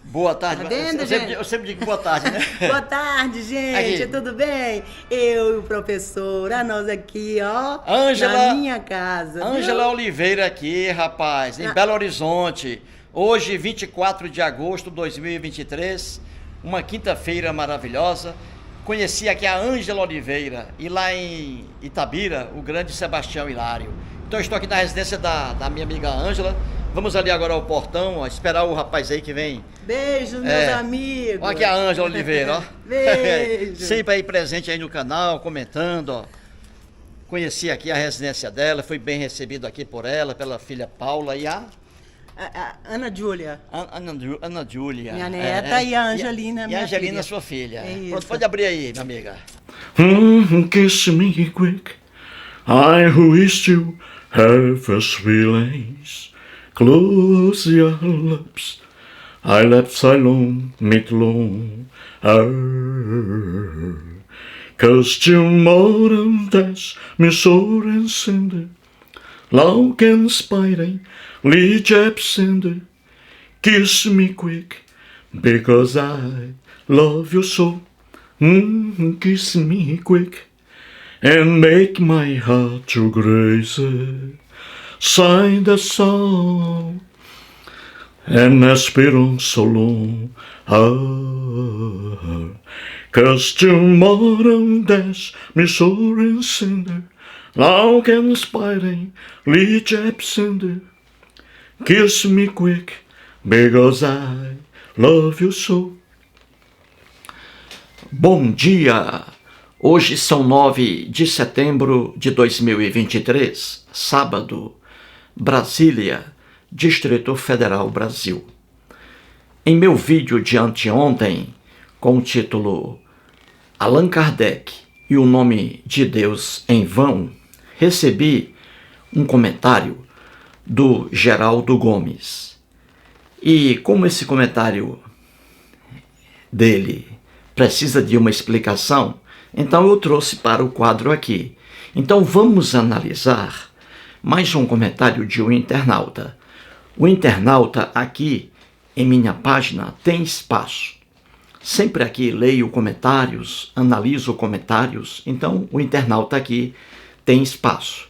Boa tarde. Tá vendo, gente? Eu sempre digo boa tarde, né? Boa tarde, gente. Aqui. Tudo bem? Eu e o professor, a nós aqui, ó, Ângela, na minha casa. Ângela Viu? Oliveira aqui, rapaz, em Belo Horizonte. Hoje, 24 de agosto de 2023, uma quinta-feira maravilhosa. Conheci aqui a Ângela Oliveira e lá em Itabira, o grande Sebastião Hilário. Então, eu estou aqui na residência da minha amiga Ângela. Vamos ali agora ao portão, ó, esperar o rapaz aí que vem. Beijos, meus amigos. Olha aqui a Ângela Oliveira, ó. Beijo. Sempre aí presente aí no canal, comentando, ó. Conheci aqui a residência dela, fui bem recebido aqui por ela, pela filha Paula e a Ana Júlia. Ana Júlia. Minha neta e a Angelina, e minha a Angelina, filha. sua filha. É isso. Pronto, pode abrir aí, minha amiga. Kiss me quick, I who still have first feelings. Close your lips, I left silent meet long. 'Cause tomorrow that's me sore and cinder. Long and spider, leech absender. Kiss me quick, because I love you so. Kiss me quick, and make my heart to grace. Sign the song, and aspirant so long. 'Cause tomorrow that's me sore and cinder. Long and spider, leech absender. Kiss me quick, because I love you so. Bom dia! Hoje são 9 de setembro de 2023, sábado, Brasília, Distrito Federal, Brasil. Em meu vídeo de anteontem, com o título Allan Kardec e o nome de Deus em vão, recebi um comentário do Geraldo Gomes. E como esse comentário dele precisa de uma explicação, então eu trouxe para o quadro aqui. Então vamos analisar mais um comentário de um internauta. O internauta aqui em minha página tem espaço. Sempre aqui leio comentários, analiso comentários, então o internauta aqui tem espaço.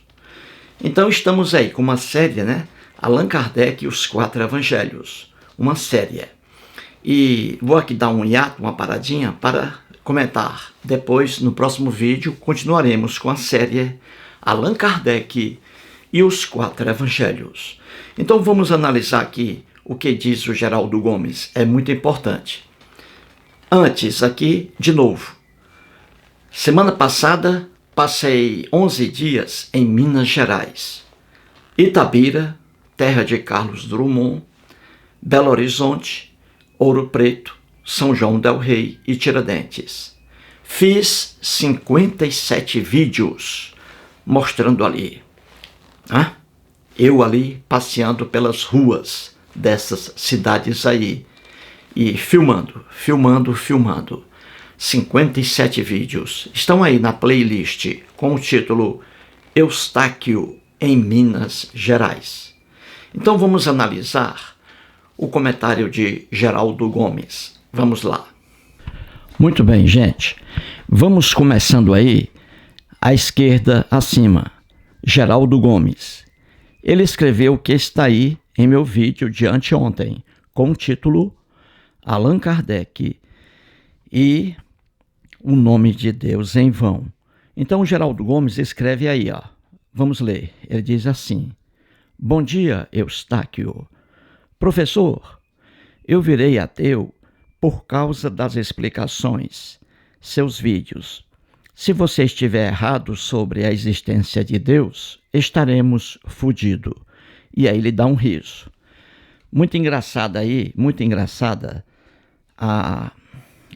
Então estamos aí com uma série, né? Allan Kardec e os Quatro Evangelhos. Uma série. E vou aqui dar um hiato, uma paradinha para comentar. Depois, no próximo vídeo, continuaremos com a série Allan Kardec e os Quatro Evangelhos. Então vamos analisar aqui o que diz o Geraldo Gomes. É muito importante. Antes, aqui, de novo. Semana passada, passei 11 dias em Minas Gerais. Itabira, terra de Carlos Drummond, Belo Horizonte, Ouro Preto, São João del Rei e Tiradentes. Fiz 57 vídeos mostrando ali. Eu ali passeando pelas ruas dessas cidades aí e filmando. 57 vídeos. Estão aí na playlist com o título Eustáquio em Minas Gerais. Então vamos analisar o comentário de Geraldo Gomes. Vamos lá. Muito bem, gente. Vamos começando aí, à esquerda acima. Geraldo Gomes. Ele escreveu o que está aí em meu vídeo de anteontem, com o título Allan Kardec e o nome de Deus em vão. Então, o Geraldo Gomes escreve aí, ó. Vamos ler. Ele diz assim: Bom dia, Eustáquio. Professor, eu virei ateu por causa das explicações, seus vídeos. Se você estiver errado sobre a existência de Deus, estaremos fudidos. E aí ele dá um riso. Muito engraçada aí, muito engraçada a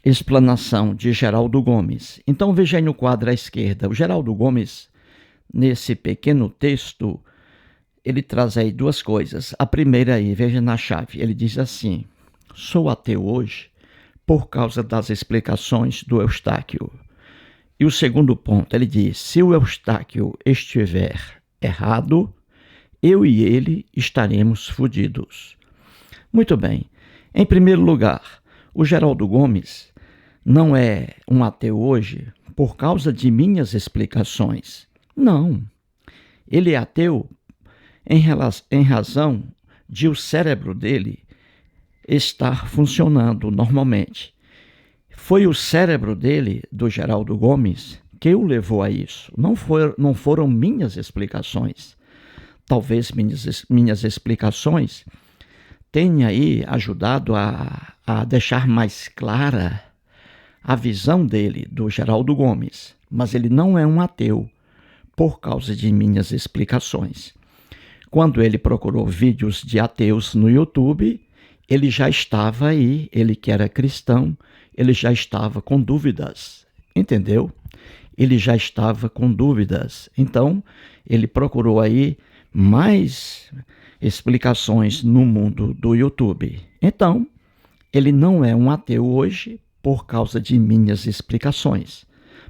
explanação de Geraldo Gomes. Então veja aí no quadro à esquerda. O Geraldo Gomes, nesse pequeno texto, ele traz aí duas coisas. A primeira aí, veja na chave, ele diz assim: sou ateu hoje por causa das explicações do Eustáquio. E o segundo ponto, ele diz: se o Eustáquio estiver errado, eu e ele estaremos fodidos. Muito bem. Em primeiro lugar, o Geraldo Gomes não é um ateu hoje por causa de minhas explicações. Não. Ele é ateu em razão de o cérebro dele estar funcionando normalmente. Foi o cérebro dele, do Geraldo Gomes, que o levou a isso. Não foram minhas explicações. Talvez minhas explicações tenham aí ajudado a deixar mais clara a visão dele, do Geraldo Gomes. Mas ele não é um ateu por causa de minhas explicações. Quando ele procurou vídeos de ateus no YouTube, ele já estava aí, ele que era cristão, ele já estava com dúvidas, entendeu? Ele já estava com dúvidas. Então, ele procurou aí mais explicações no mundo do YouTube. Então, ele não é um ateu hoje por causa de minhas explicações,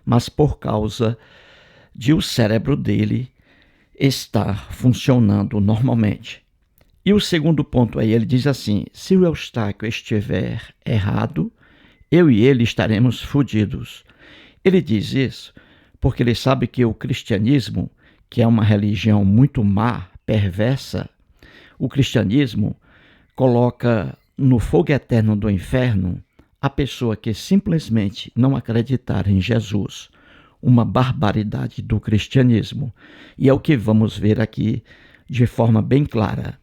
mas por causa de o cérebro dele estar funcionando normalmente. E o segundo ponto aí, ele diz assim: se o Eustáquio estiver errado, eu e ele estaremos fodidos. Ele diz isso porque ele sabe que o cristianismo, que é uma religião muito má, perversa, o cristianismo coloca no fogo eterno do inferno a pessoa que simplesmente não acreditar em Jesus. Uma barbaridade do cristianismo. E é o que vamos ver aqui de forma bem clara.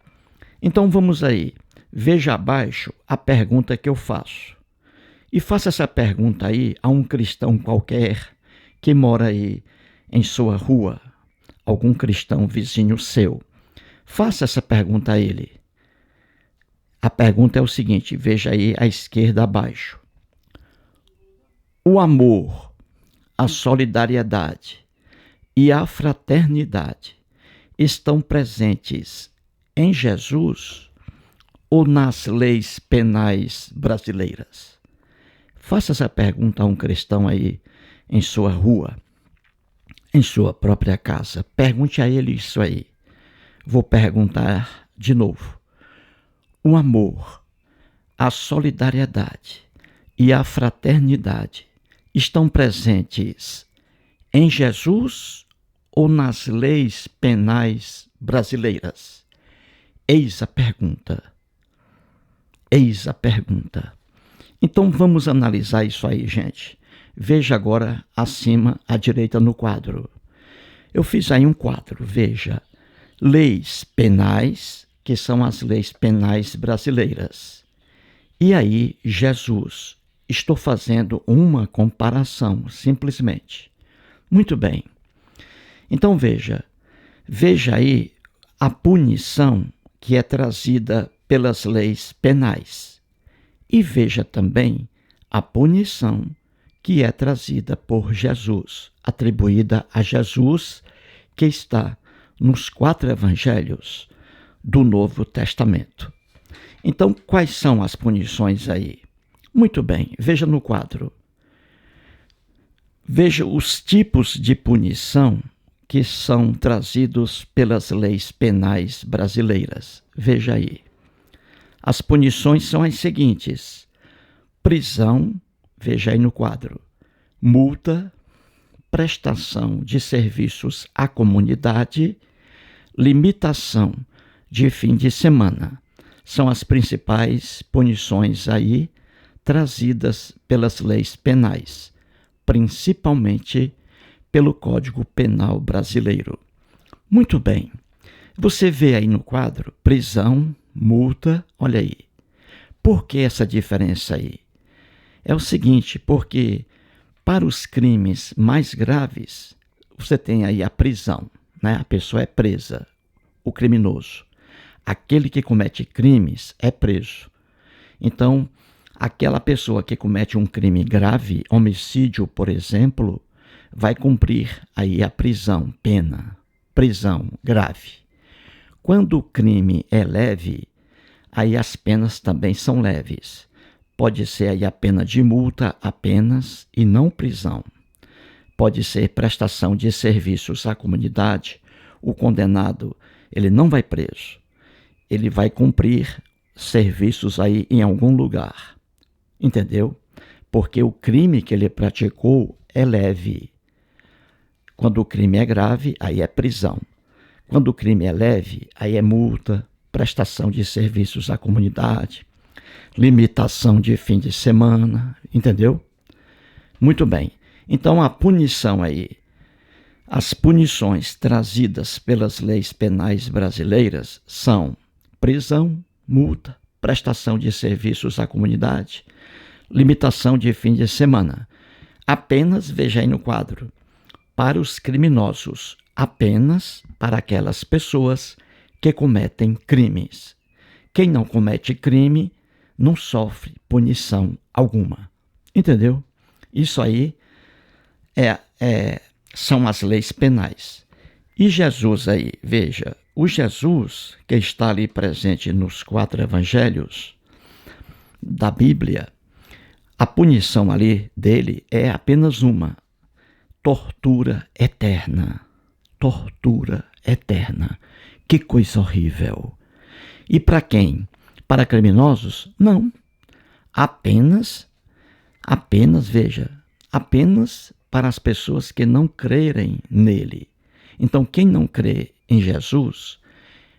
Então vamos aí. Veja abaixo a pergunta que eu faço. E faça essa pergunta aí a um cristão qualquer que mora aí em sua rua, algum cristão vizinho seu. Faça essa pergunta a ele. A pergunta é o seguinte, veja aí à esquerda abaixo. O amor, a solidariedade e a fraternidade estão presentes em Jesus ou nas leis penais brasileiras? Faça essa pergunta a um cristão aí em sua rua, em sua própria casa. Pergunte a ele isso aí. Vou perguntar de novo. O amor, a solidariedade e a fraternidade estão presentes em Jesus ou nas leis penais brasileiras? Eis a pergunta. Eis a pergunta. Então vamos analisar isso aí, gente. Veja agora acima à direita no quadro. Eu fiz aí um quadro, veja. Leis penais, que são as leis penais brasileiras. E aí, Jesus. Estou fazendo uma comparação, simplesmente. Muito bem. Então veja aí a punição que é trazida pelas leis penais. E veja também a punição que é trazida por Jesus, atribuída a Jesus, que está nos 4 evangelhos do Novo Testamento. Então, quais são as punições aí? Muito bem, veja no quadro. Veja os tipos de punição que são trazidos pelas leis penais brasileiras. Veja aí. As punições são as seguintes: prisão, veja aí no quadro, multa, prestação de serviços à comunidade, limitação de fim de semana. São as principais punições aí trazidas pelas leis penais, principalmente pelo Código Penal brasileiro. Muito bem. Você vê aí no quadro prisão, multa, olha aí. Por que essa diferença aí? É o seguinte, porque para os crimes mais graves, você tem aí a prisão, né? A pessoa é presa, o criminoso. Aquele que comete crimes é preso. Então, aquela pessoa que comete um crime grave, homicídio, por exemplo, vai cumprir aí a prisão, pena, prisão grave. Quando o crime é leve, aí as penas também são leves. Pode ser aí a pena de multa apenas e não prisão. Pode ser prestação de serviços à comunidade. O condenado, ele não vai preso. Ele vai cumprir serviços aí em algum lugar. Entendeu? Porque o crime que ele praticou é leve. Quando o crime é grave, aí é prisão. Quando o crime é leve, aí é multa, prestação de serviços à comunidade, limitação de fim de semana, entendeu? Muito bem. Então a punição aí, as punições trazidas pelas leis penais brasileiras são prisão, multa, prestação de serviços à comunidade, limitação de fim de semana. Apenas, veja aí no quadro, para os criminosos, apenas para aquelas pessoas que cometem crimes. Quem não comete crime não sofre punição alguma. Entendeu? Isso aí são as leis penais. E Jesus aí, veja, o Jesus que está ali presente nos 4 evangelhos da Bíblia, a punição ali dele é apenas uma: tortura eterna. Tortura eterna. Que coisa horrível. E para quem? Para criminosos? Não. Apenas, veja, apenas para as pessoas que não crerem nele. Então, quem não crê em Jesus,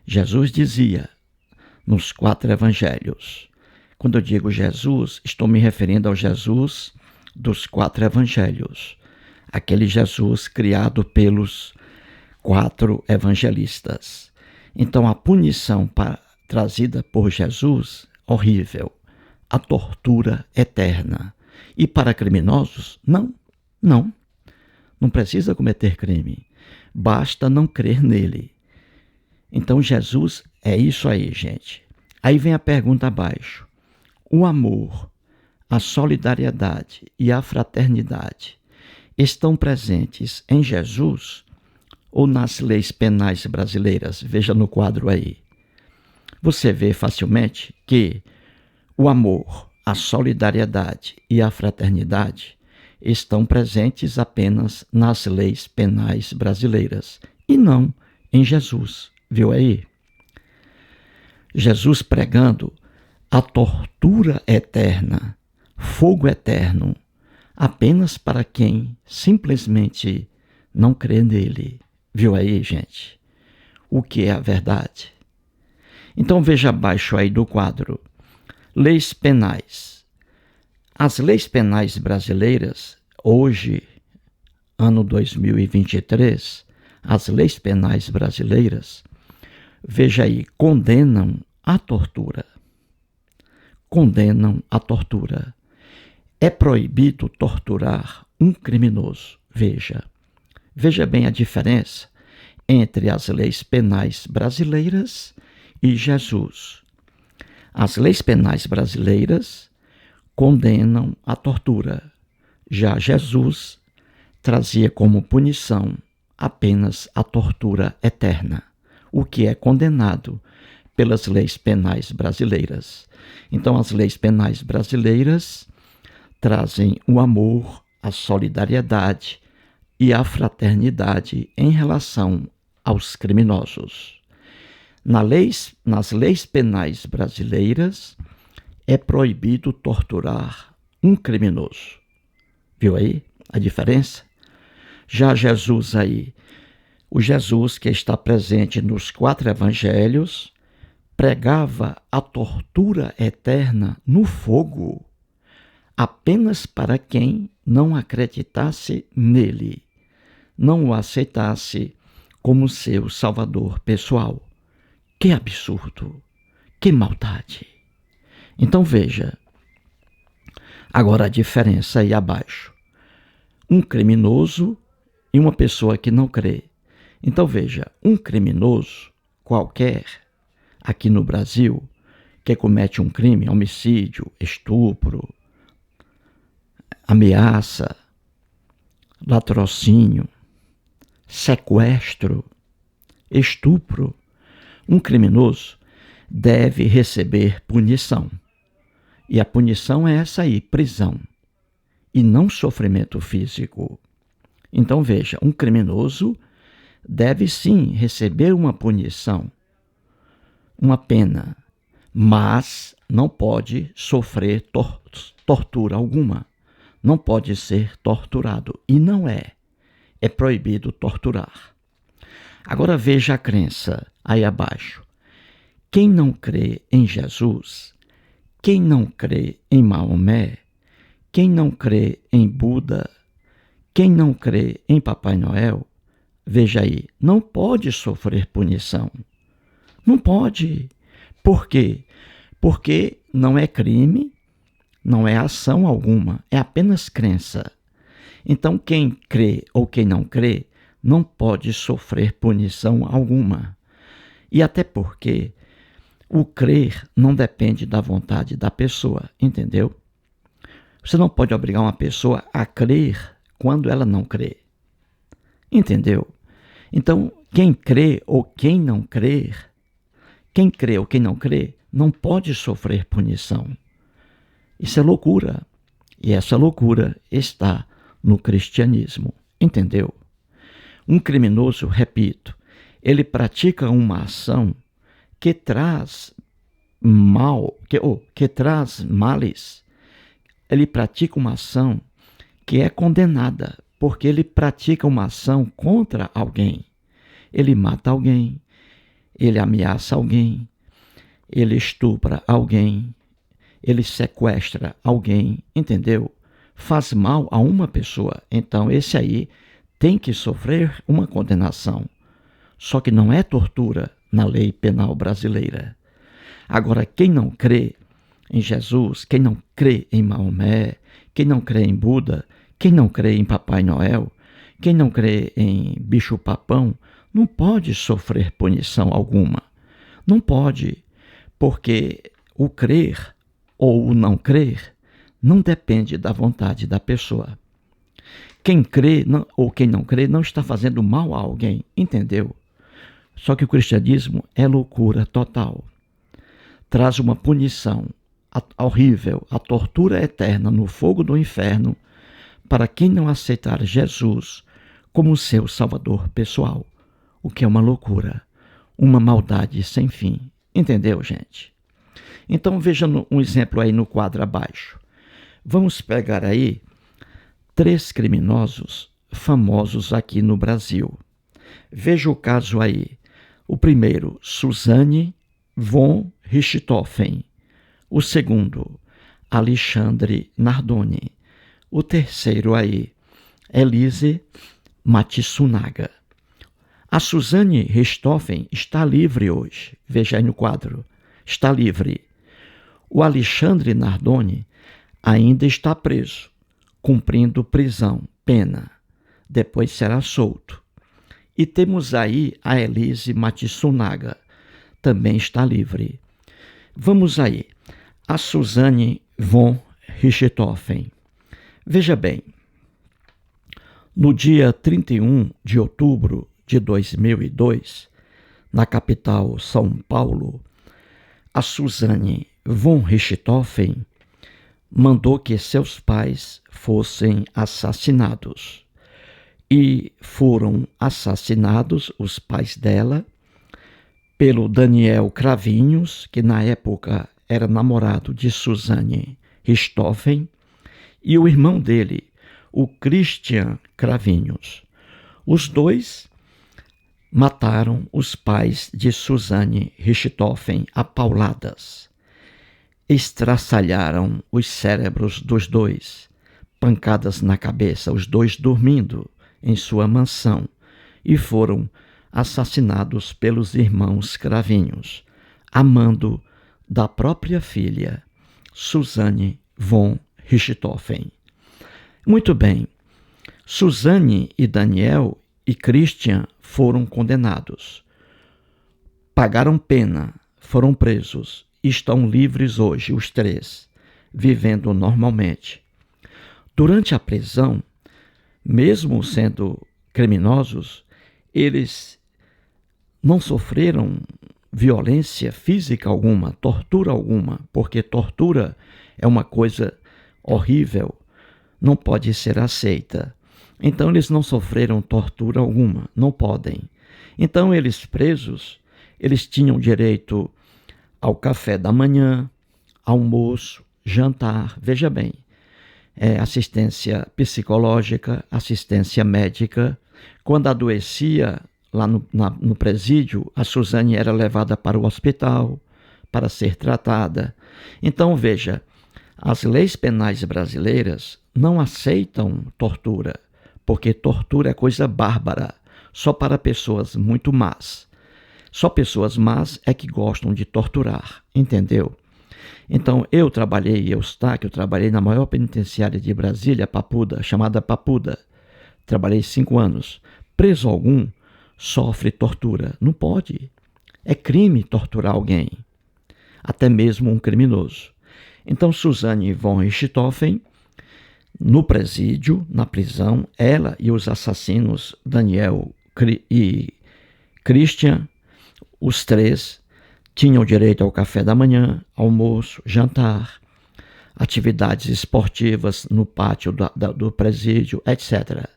Jesus dizia nos 4 evangelhos. Quando eu digo Jesus, estou me referindo ao Jesus dos 4 evangelhos. Aquele Jesus criado pelos 4 evangelistas. Então, a punição trazida por Jesus, horrível. A tortura eterna. E para criminosos, não. Não precisa cometer crime. Basta não crer nele. Então, Jesus é isso aí, gente. Aí vem a pergunta abaixo. O amor, a solidariedade e a fraternidade estão presentes em Jesus ou nas leis penais brasileiras? Veja no quadro aí. Você vê facilmente que o amor, a solidariedade e a fraternidade estão presentes apenas nas leis penais brasileiras e não em Jesus. Viu aí? Jesus pregando a tortura eterna, fogo eterno, apenas para quem simplesmente não crê nele. Viu aí, gente? O que é a verdade? Então veja abaixo aí do quadro. Leis penais. As leis penais brasileiras, hoje, ano 2023, as leis penais brasileiras, veja aí, condenam a tortura. Condenam a tortura. É proibido torturar um criminoso. Veja bem a diferença entre as leis penais brasileiras e Jesus. As leis penais brasileiras condenam a tortura. Já Jesus trazia como punição apenas a tortura eterna, o que é condenado pelas leis penais brasileiras. Então, as leis penais brasileiras trazem o amor, a solidariedade e a fraternidade em relação aos criminosos. Nas leis penais brasileiras, é proibido torturar um criminoso. Viu aí a diferença? Já Jesus aí, o Jesus que está presente nos 4 evangelhos, pregava a tortura eterna no fogo, apenas para quem não acreditasse nele, não o aceitasse como seu salvador pessoal. Que absurdo! Que maldade! Então veja, agora a diferença aí abaixo. Um criminoso e uma pessoa que não crê. Então veja, um criminoso qualquer aqui no Brasil que comete um crime, homicídio, estupro, ameaça, latrocínio, sequestro, estupro, um criminoso deve receber punição. E a punição é essa aí, prisão, e não sofrimento físico. Então veja, um criminoso deve sim receber uma punição, uma pena, mas não pode sofrer tortura alguma. Não pode ser torturado. E não é. É proibido torturar. Agora veja a crença aí abaixo. Quem não crê em Jesus, quem não crê em Maomé, quem não crê em Buda, quem não crê em Papai Noel, veja aí, não pode sofrer punição. Não pode. Por quê? Porque não é crime, não é ação alguma, é apenas crença. Então, quem crê ou quem não crê, não pode sofrer punição alguma. E até porque o crer não depende da vontade da pessoa, entendeu? Você não pode obrigar uma pessoa a crer quando ela não crê. Entendeu? Então, quem crê ou quem não crer, quem crê ou quem não crê, não pode sofrer punição. Isso é loucura. E essa loucura está no cristianismo. Entendeu? Um criminoso, repito, ele pratica uma ação que traz mal, que traz males. Ele pratica uma ação que é condenada, porque ele pratica uma ação contra alguém. Ele mata alguém, ele ameaça alguém, ele estupra alguém, ele sequestra alguém, entendeu? Faz mal a uma pessoa. Então esse aí tem que sofrer uma condenação. Só que não é tortura na lei penal brasileira. Agora, quem não crê em Jesus, quem não crê em Maomé, quem não crê em Buda, quem não crê em Papai Noel, quem não crê em bicho-papão, não pode sofrer punição alguma. Não pode, porque o crer ou o não crer não depende da vontade da pessoa. Quem crê ou quem não crê não está fazendo mal a alguém, entendeu? Só que o cristianismo é loucura total. Traz uma punição horrível, a tortura eterna no fogo do inferno para quem não aceitar Jesus como seu salvador pessoal, o que é uma loucura, uma maldade sem fim. Entendeu, gente? Então veja um exemplo aí no quadro abaixo. Vamos pegar aí 3 criminosos famosos aqui no Brasil. Veja o caso aí. O primeiro, Suzane von Richthofen. O segundo, Alexandre Nardoni. O terceiro aí, Elise Matsunaga. A Suzane Richthofen está livre hoje. Veja aí no quadro. Está livre. O Alexandre Nardoni ainda está preso, cumprindo prisão, pena. Depois será solto. E temos aí a Elise Matsunaga, também está livre. Vamos aí, a Suzane von Richthofen. Veja bem, no dia 31 de outubro de 2002, na capital São Paulo, a Suzane von Richthofen mandou que seus pais fossem assassinados. E foram assassinados os pais dela pelo Daniel Cravinhos, que na época era namorado de Suzane Richthofen, e o irmão dele, o Christian Cravinhos. Os dois mataram os pais de Suzane Richthofen a pauladas. Estraçalharam os cérebros dos dois, pancadas na cabeça, os dois dormindo em sua mansão, e foram assassinados pelos irmãos Cravinhos, a mando da própria filha, Suzane von Richthofen. Muito bem, Suzane e Daniel e Christian foram condenados. Pagaram pena, foram presos e estão livres hoje, os 3, vivendo normalmente. Durante a prisão, mesmo sendo criminosos, eles não sofreram violência física alguma, tortura alguma, porque tortura é uma coisa horrível, não pode ser aceita. Então eles não sofreram tortura alguma, não podem. Então eles presos, eles tinham direito ao café da manhã, almoço, jantar, veja bem, assistência psicológica, assistência médica. Quando adoecia lá no presídio, a Suzane era levada para o hospital para ser tratada. Então, veja, as leis penais brasileiras não aceitam tortura, porque tortura é coisa bárbara, só para pessoas muito más. Só pessoas más é que gostam de torturar, entendeu? Então, eu trabalhei na maior penitenciária de Brasília, Papuda, chamada Papuda. Trabalhei 5 anos. Preso algum sofre tortura. Não pode. É crime torturar alguém, até mesmo um criminoso. Então, Suzane von Richthofen, no presídio, na prisão, ela e os assassinos Daniel e Christian, os 3, tinham direito ao café da manhã, almoço, jantar, atividades esportivas no pátio do presídio, etc.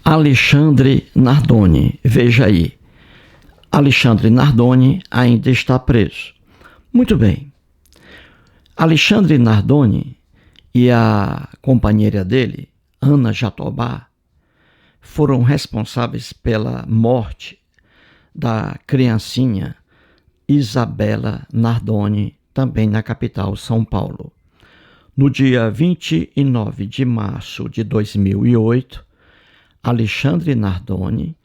Alexandre Nardoni, veja aí, Alexandre Nardoni ainda está preso. Muito bem. Alexandre Nardoni e a companheira dele, Ana Jatobá, foram responsáveis pela morte da criancinha Isabela Nardoni, também na capital, São Paulo. No dia 29 de março de 2008, Alexandre Nardoni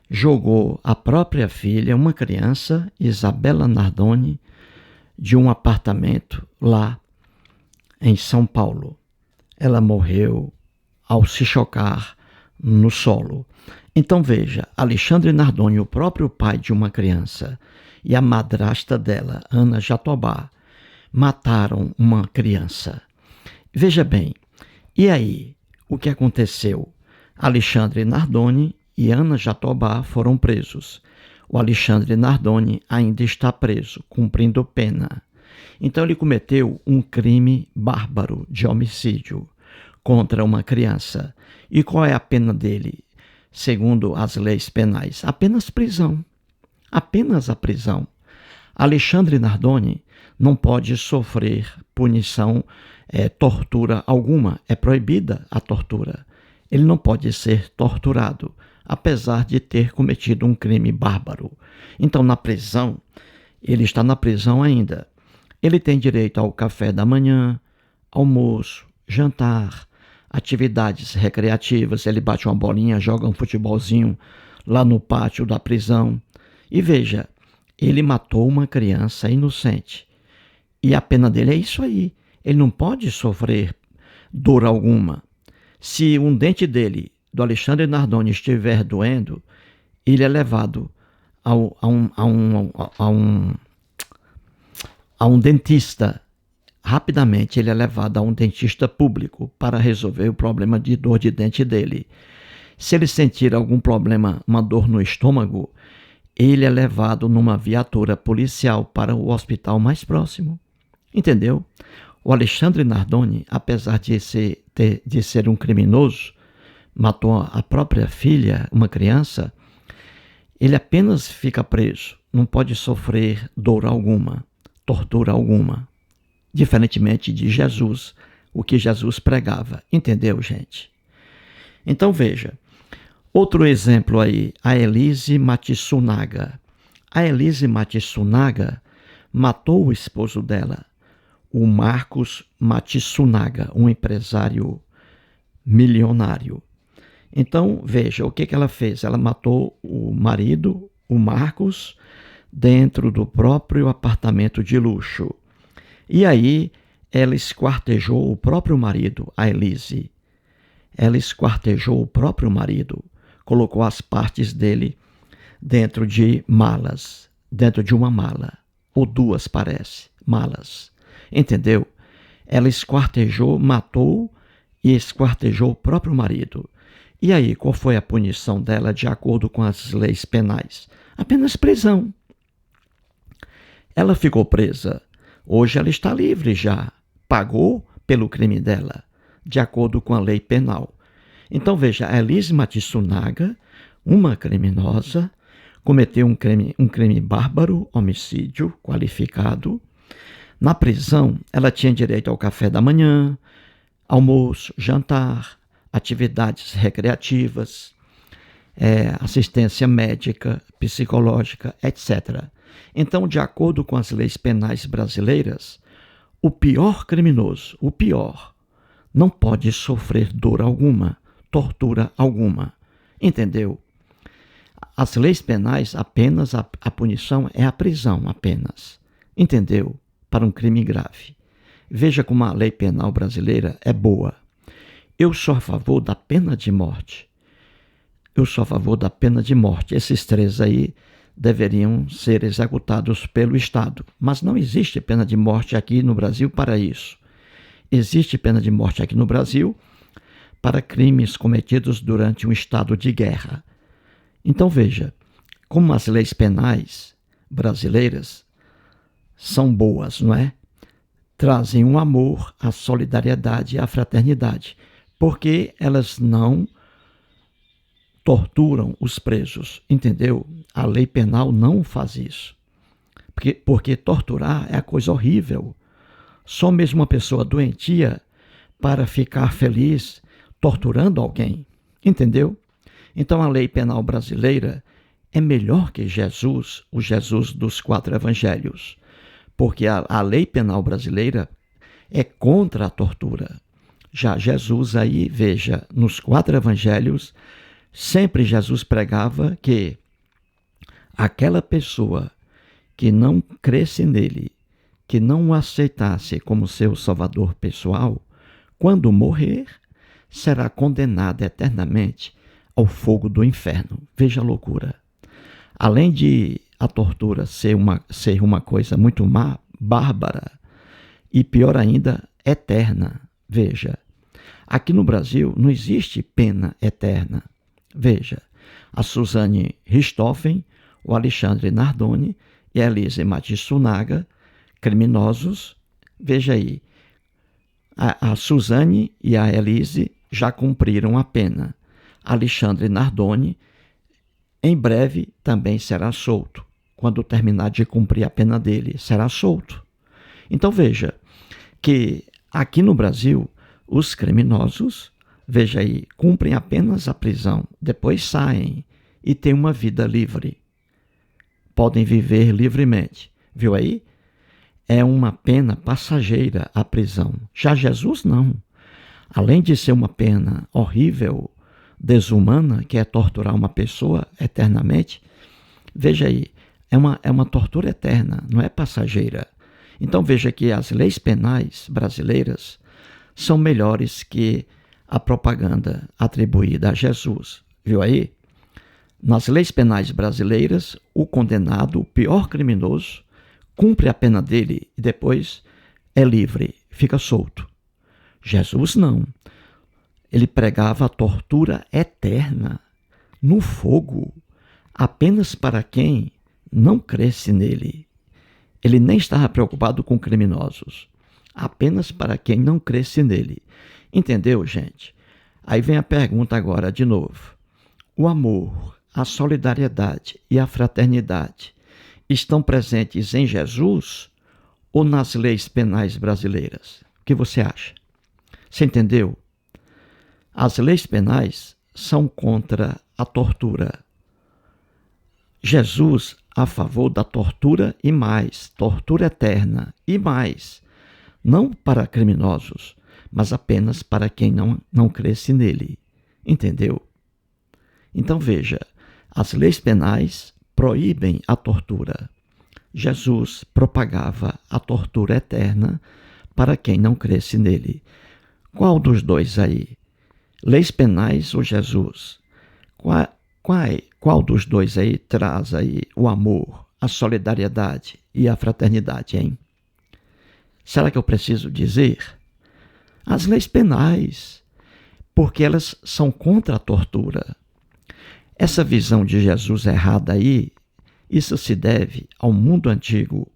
jogou a própria filha, uma criança, Isabela Nardoni, de um apartamento lá em São Paulo. Ela morreu ao se chocar no solo. Então veja, Alexandre Nardoni, o próprio pai de uma criança, e a madrasta dela, Ana Jatobá, mataram uma criança. Veja bem, e aí, o que aconteceu? Alexandre Nardoni e Ana Jatobá foram presos. O Alexandre Nardoni ainda está preso, cumprindo pena. Então ele cometeu um crime bárbaro de homicídio contra uma criança. E qual é a pena dele, segundo as leis penais? Apenas prisão. Apenas a prisão. Alexandre Nardoni não pode sofrer punição, tortura alguma. É proibida a tortura. Ele não pode ser torturado, apesar de ter cometido um crime bárbaro. Então, na prisão, ele está na prisão ainda. Ele tem direito ao café da manhã, almoço, jantar, atividades recreativas. Ele bate uma bolinha, joga um futebolzinho lá no pátio da prisão. E veja, ele matou uma criança inocente. E a pena dele é isso aí. Ele não pode sofrer dor alguma. Se um dente dele, do Alexandre Nardoni, estiver doendo, ele é levado a um dentista. Rapidamente ele é levado a um dentista público para resolver o problema de dor de dente dele. Se ele sentir algum problema, uma dor no estômago, ele é levado numa viatura policial para o hospital mais próximo. Entendeu? O Alexandre Nardoni, apesar de ser um criminoso, matou a própria filha, uma criança, ele apenas fica preso, não pode sofrer dor alguma, tortura alguma, diferentemente de Jesus, o que Jesus pregava. Entendeu, gente? Então veja, outro exemplo aí, a Elise Matsunaga. A Elise Matsunaga matou o esposo dela, o Marcos Matsunaga, um empresário milionário. Então, veja, o que ela fez? Ela matou o marido, o Marcos, dentro do próprio apartamento de luxo. E aí, ela esquartejou o próprio marido, a Elise. Ela esquartejou o próprio marido, colocou as partes dele dentro de malas, dentro de uma mala, ou duas, parece, malas. Entendeu? Ela esquartejou, matou e esquartejou o próprio marido. E aí, qual foi a punição dela de acordo com as leis penais? Apenas prisão. Ela ficou presa. Hoje ela está livre já. Pagou pelo crime dela, de acordo com a lei penal. Então veja, a Elise Matsunaga, uma criminosa, cometeu um crime bárbaro, homicídio qualificado. Na prisão, ela tinha direito ao café da manhã, almoço, jantar, atividades recreativas, assistência médica, psicológica, etc. Então, de acordo com as leis penais brasileiras, o pior criminoso, não pode sofrer dor alguma, tortura alguma. Entendeu? As leis penais, apenas a punição é a prisão, apenas. Entendeu? Para um crime grave. Veja como a lei penal brasileira é boa. Eu sou a favor da pena de morte. Esses 3 aí deveriam ser executados pelo Estado. Mas não existe pena de morte aqui no Brasil para isso. Existe pena de morte aqui no Brasil para crimes cometidos durante um estado de guerra. Então veja, como as leis penais brasileiras são boas, não é? Trazem o amor, a solidariedade e a fraternidade, porque elas não torturam os presos, entendeu? A lei penal não faz isso, porque torturar é a coisa horrível. Só mesmo uma pessoa doentia para ficar feliz torturando alguém, entendeu? Então a lei penal brasileira é melhor que Jesus, o Jesus dos 4 evangelhos, porque a lei penal brasileira é contra a tortura. Já Jesus aí, veja, nos 4 evangelhos, sempre Jesus pregava que aquela pessoa que não cresce nele, que não o aceitasse como seu salvador pessoal, quando morrer, será condenada eternamente ao fogo do inferno. Veja a loucura. Além de a tortura ser uma coisa muito má, bárbara, e pior ainda, eterna. Veja, aqui no Brasil não existe pena eterna. Veja, a Suzane Richthofen, o Alexandre Nardoni e a Elise Matsunaga, criminosos. Veja aí, a Suzane e a Elise já cumpriram a pena. Alexandre Nardoni, em breve, também será solto. Quando terminar de cumprir a pena dele, será solto. Então veja que aqui no Brasil, os criminosos, veja aí, cumprem apenas a prisão, depois saem e têm uma vida livre. Podem viver livremente. Viu aí? É uma pena passageira a prisão. Já Jesus não. Além de ser uma pena horrível, desumana, que é torturar uma pessoa eternamente, veja aí, é uma tortura eterna, não é passageira. Então veja que as leis penais brasileiras são melhores que a propaganda atribuída a Jesus. Viu aí? Nas leis penais brasileiras, o condenado, o pior criminoso, cumpre a pena dele e depois é livre, fica solto. Jesus não. Ele pregava a tortura eterna, no fogo, apenas para quem não cresce nele. Ele nem estava preocupado com criminosos, apenas para quem não cresce nele. Entendeu, gente? Aí vem a pergunta agora de novo. O amor, a solidariedade e a fraternidade estão presentes em Jesus ou nas leis penais brasileiras? O que você acha? Você entendeu? As leis penais são contra a tortura. Jesus a favor da tortura e mais, tortura eterna e mais, não para criminosos, mas apenas para quem não cresce nele. Entendeu? Então veja, as leis penais proíbem a tortura. Jesus propagava a tortura eterna para quem não cresce nele. Qual dos dois aí? Leis penais ou Jesus? Qual dos dois aí traz aí o amor, a solidariedade e a fraternidade, hein? Será que eu preciso dizer? As leis penais, porque elas são contra a tortura. Essa visão de Jesus errada aí, isso se deve ao mundo antigo.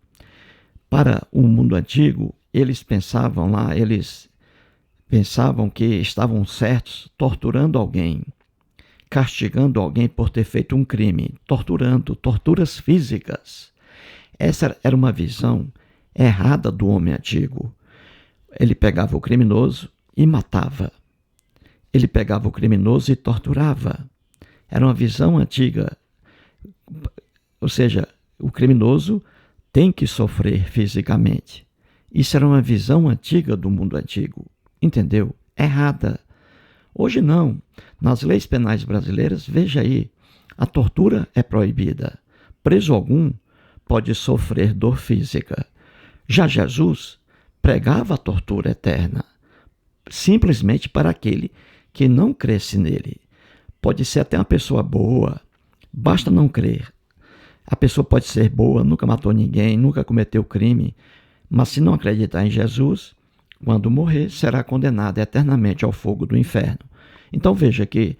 Para o mundo antigo, eles pensavam que estavam certos torturando alguém. castigando alguém por ter feito um crime, torturando, torturas físicas. Essa era uma visão errada do homem antigo. Ele pegava o criminoso e matava. Ele pegava o criminoso e torturava. Era uma visão antiga. Ou seja, o criminoso tem que sofrer fisicamente. Isso era uma visão antiga do mundo antigo. Entendeu? Errada. Hoje não. Nas leis penais brasileiras, veja aí, a tortura é proibida. Preso algum pode sofrer dor física. Já Jesus pregava a tortura eterna, simplesmente para aquele que não cresce nele. Pode ser até uma pessoa boa, basta não crer. A pessoa pode ser boa, nunca matou ninguém, nunca cometeu crime, mas se não acreditar em Jesus, quando morrer, será condenado eternamente ao fogo do inferno. Então veja que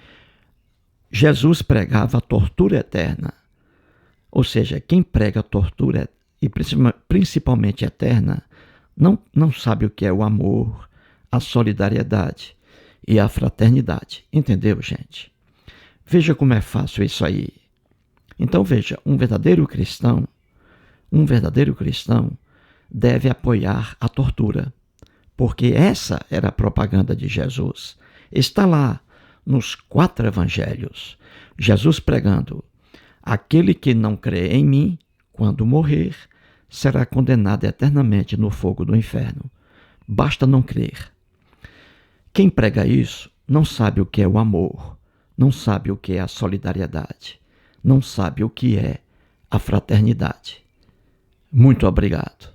Jesus pregava a tortura eterna. Ou seja, quem prega a tortura, e principalmente eterna, não sabe o que é o amor, a solidariedade e a fraternidade. Entendeu, gente? Veja como é fácil isso aí. Então veja, um verdadeiro cristão deve apoiar a tortura, porque essa era a propaganda de Jesus. Está lá nos 4 evangelhos, Jesus pregando: aquele que não crê em mim, quando morrer, será condenado eternamente no fogo do inferno. Basta não crer. Quem prega isso não sabe o que é o amor, não sabe o que é a solidariedade, não sabe o que é a fraternidade. Muito obrigado.